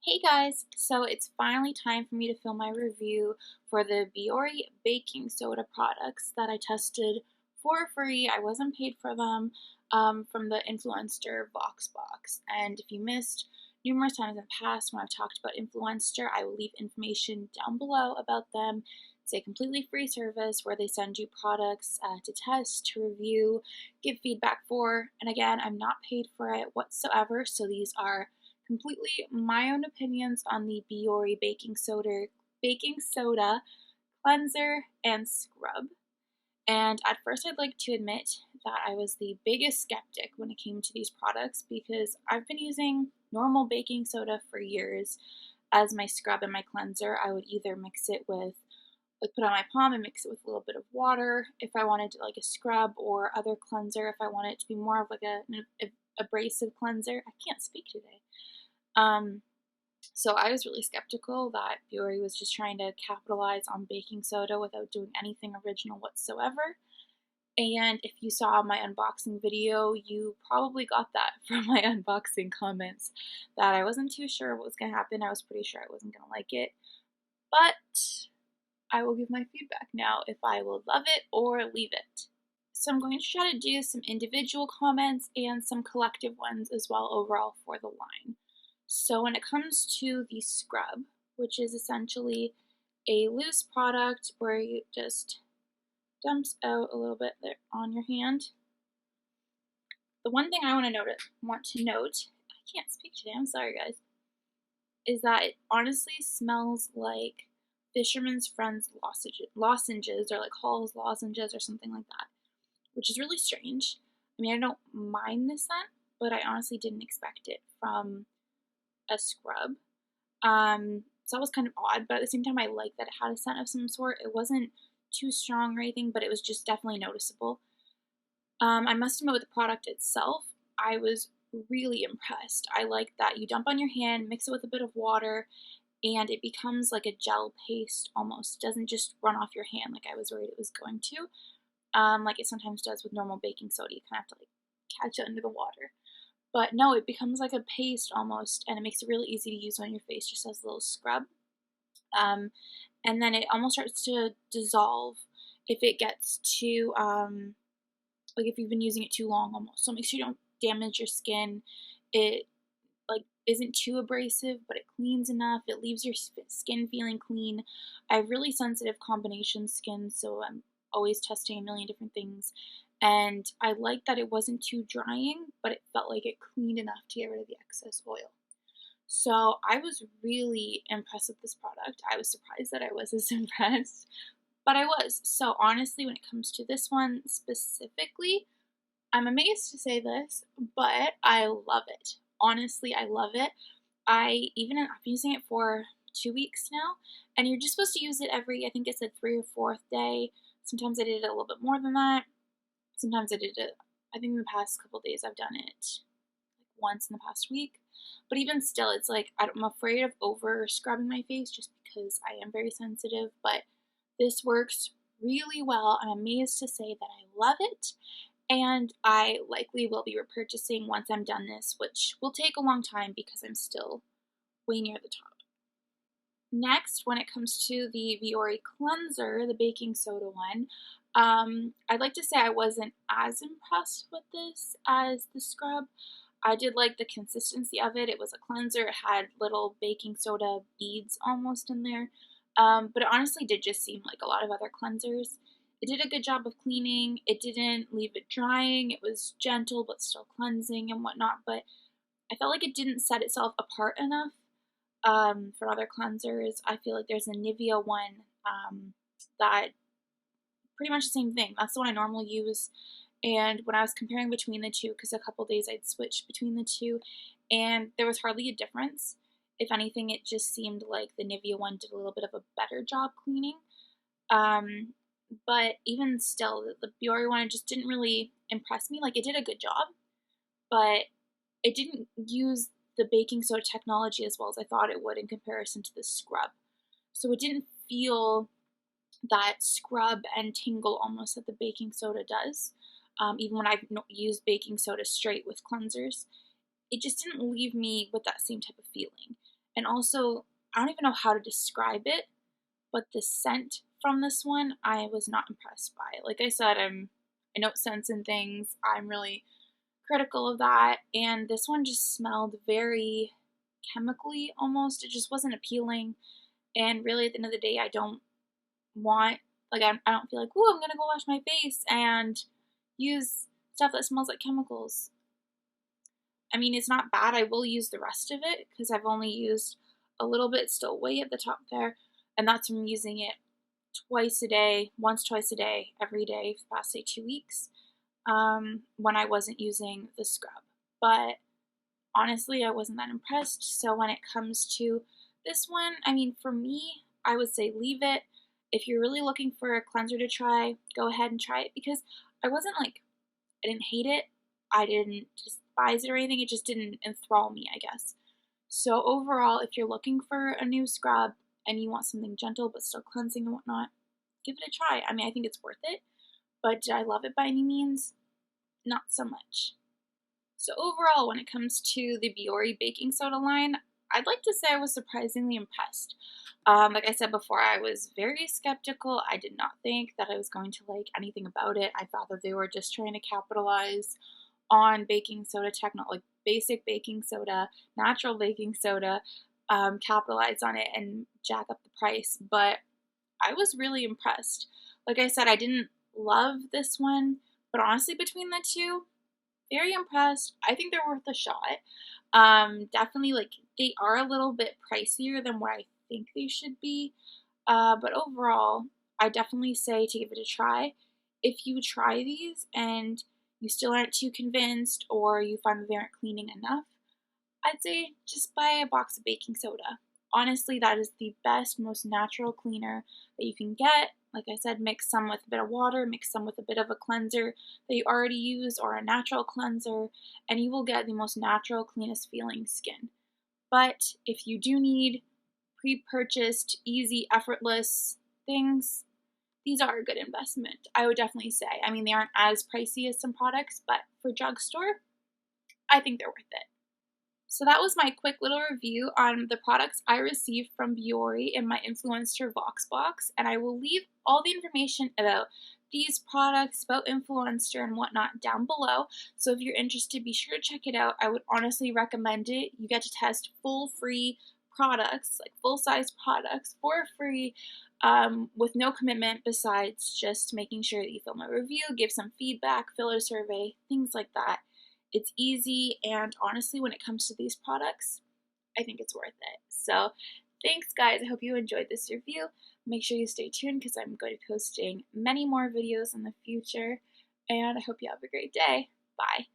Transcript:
Hey guys, so it's finally time for me to film my review for the Bioré baking soda products that I tested for free. I wasn't paid for them from the Influenster VoxBox. And if you missed numerous times in the past when I've talked about Influenster, I will leave information down below about them. It's a completely free service where they send you products to test, to review, give feedback for. And again, I'm not paid for it whatsoever, so these are completely my own opinions on the Bioré baking soda cleanser and scrub. And at first, I'd like to admit that I was the biggest skeptic when it came to these products because I've been using normal baking soda for years as my scrub and my cleanser. I would either mix it with, like, put on my palm and mix it with a little bit of water if I wanted to, like a scrub, or other cleanser if I wanted it to be more of like an abrasive cleanser. I can't speak today. So I was really skeptical that Bioré was just trying to capitalize on baking soda without doing anything original whatsoever. And if you saw my unboxing video, you probably got that from my unboxing comments, that I wasn't too sure what was going to happen. I was pretty sure I wasn't going to like it. But I will give my feedback now if I will love it or leave it. So I'm going to try to do some individual comments and some collective ones as well overall for the line. So when it comes to the scrub, which is essentially a loose product where you just dumps out a little bit there on your hand. The one thing I want to note, I can't speak today, I'm sorry guys, is that it honestly smells like Fisherman's Friends lozenges, or like Hall's lozenges or something like that, which is really strange. I mean, I don't mind the scent, but I honestly didn't expect it from a scrub. So that was kind of odd, but at the same time I liked that it had a scent of some sort. It wasn't too strong or anything, but it was just definitely noticeable. I must admit, with the product itself, I was really impressed. I like that you dump on your hand, mix it with a bit of water, and it becomes like a gel paste almost. It doesn't just run off your hand like I was worried it was going to, like it sometimes does with normal baking soda. You kind of have to like catch it under the water. But no, it becomes like a paste almost, and it makes it really easy to use on your face, just as a little scrub. And then it almost starts to dissolve if it gets too, like if you've been using it too long almost. So make sure you don't damage your skin. It like isn't too abrasive, but it cleans enough. It leaves your skin feeling clean. I have really sensitive combination skin, so I'm always testing a million different things. And I liked that it wasn't too drying, but it felt like it cleaned enough to get rid of the excess oil. So I was really impressed with this product. I was surprised that I was as impressed, but I was. So honestly, when it comes to this one specifically, I'm amazed to say this, but I love it. Honestly, I love it. I've been using it for 2 weeks now, and you're just supposed to use it every, I think it's the 3rd or 4th day. Sometimes I did it a little bit more than that. Sometimes I did it, I think in the past couple days I've done it like once in the past week. But even still, it's like I'm afraid of over scrubbing my face just because I am very sensitive. But this works really well. I'm amazed to say that I love it. And I likely will be repurchasing once I'm done this, which will take a long time because I'm still way near the top. Next, when it comes to the Bioré cleanser, the baking soda one, I'd like to say I wasn't as impressed with this as the scrub. I did like the consistency of it. It was a cleanser. It had little baking soda beads almost in there. But it honestly did just seem like a lot of other cleansers. It did a good job of cleaning. It didn't leave it drying. It was gentle but still cleansing and whatnot. But I felt like it didn't set itself apart enough for other cleansers. I feel like there's a Nivea one that pretty much the same thing. That's the one I normally use. And when I was comparing between the two, because a couple days I'd switch between the two, and there was hardly a difference. If anything, it just seemed like the Nivea one did a little bit of a better job cleaning. But even still, the Bioré one just didn't really impress me. Like, it did a good job, but it didn't use the baking soda technology as well as I thought it would in comparison to the scrub. So it didn't feel that scrub and tingle almost that the baking soda does. Even when I've used baking soda straight with cleansers, it just didn't leave me with that same type of feeling. And also, I don't even know how to describe it, but the scent from this one, I was not impressed by. Like I said, I note scents and things. I'm really critical of that, and this one just smelled very chemically almost. It just wasn't appealing, and really at the end of the day, I don't want, like, I don't feel like, oh, I'm gonna go wash my face and use stuff that smells like chemicals. I mean, it's not bad. I will use the rest of it because I've only used a little bit still way at the top there, and that's from using it twice a day, once, twice a day, every day for the past, say, 2 weeks, when I wasn't using the scrub. But honestly, I wasn't that impressed. So when it comes to this one, I mean, for me, I would say leave it. If you're really looking for a cleanser to try, go ahead and try it, because I wasn't like, I didn't hate it. I didn't despise it or anything. It just didn't enthrall me, I guess. So overall, if you're looking for a new scrub and you want something gentle but still cleansing and whatnot, give it a try. I mean, I think it's worth it. But did I love it by any means? Not so much. So overall, when it comes to the Bioré baking soda line, I'd like to say I was surprisingly impressed. Like I said before, I was very skeptical. I did not think that I was going to like anything about it. I thought that they were just trying to capitalize on baking soda like basic baking soda, natural baking soda, capitalize on it and jack up the price. But I was really impressed. Like I said, I didn't love this one, but honestly, between the two, very impressed. I think they're worth a shot. Definitely, like, they are a little bit pricier than what I think they should be. But overall, I definitely say to give it a try. If you try these and you still aren't too convinced, or you find that they aren't cleaning enough, I'd say just buy a box of baking soda. Honestly, that is the best, most natural cleaner that you can get. Like I said, mix some with a bit of water, mix some with a bit of a cleanser that you already use or a natural cleanser, and you will get the most natural, cleanest feeling skin. But if you do need pre-purchased, easy, effortless things, these are a good investment, I would definitely say. I mean, they aren't as pricey as some products, but for drugstore, I think they're worth it. So that was my quick little review on the products I received from Bioré in my Influenster VoxBox, and I will leave all the information about these products, about Influenster and whatnot down below. So if you're interested, be sure to check it out. I would honestly recommend it. You get to test full free products, like full-size products for free, with no commitment besides just making sure that you film a review, give some feedback, fill out a survey, things like that. It's easy, and honestly, when it comes to these products, I think it's worth it. So thanks, guys. I hope you enjoyed this review. Make sure you stay tuned because I'm going to be posting many more videos in the future, and I hope you have a great day. Bye.